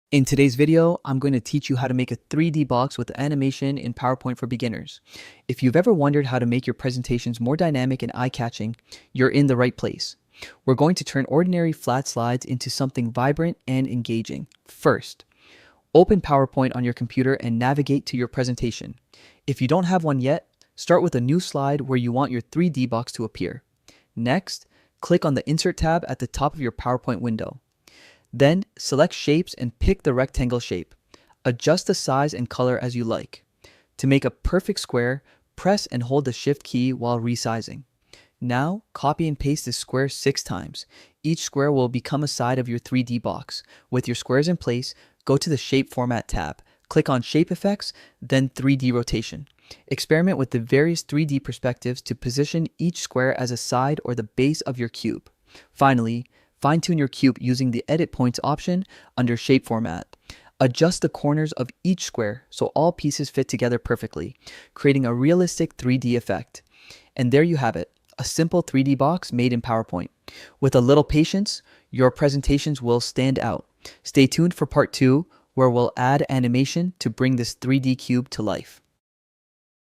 In today's video, I'm going to teach you how to make a 3D box with animation in PowerPoint for beginners. If you've ever wondered how to make your presentations more dynamic and eye-catching, you're in the right place. We're going to turn ordinary flat slides into something vibrant and engaging. First, open PowerPoint on your computer and navigate to your presentation. If you don't have one yet, start with a new slide where you want your 3D box to appear. Next, click on the Insert tab at the top of your PowerPoint window. Then select shapes and pick the rectangle shape. Adjust the size and color as you like. To make a perfect square, press and hold the Shift key while resizing. Now, copy and paste this square 6 times. Each square will become a side of your 3D box. With your squares in place, go to the Shape Format tab. Click on Shape Effects, then 3D Rotation. Experiment with the various 3D perspectives to position each square as a side or the base of your cube. Finally, fine-tune your cube using the Edit Points option under Shape Format. Adjust the corners of each square so all pieces fit together perfectly, creating a realistic 3D effect. And there you have it, a simple 3D box made in PowerPoint. With a little patience, your presentations will stand out. Stay tuned for part 2, where we'll add animation to bring this 3D cube to life.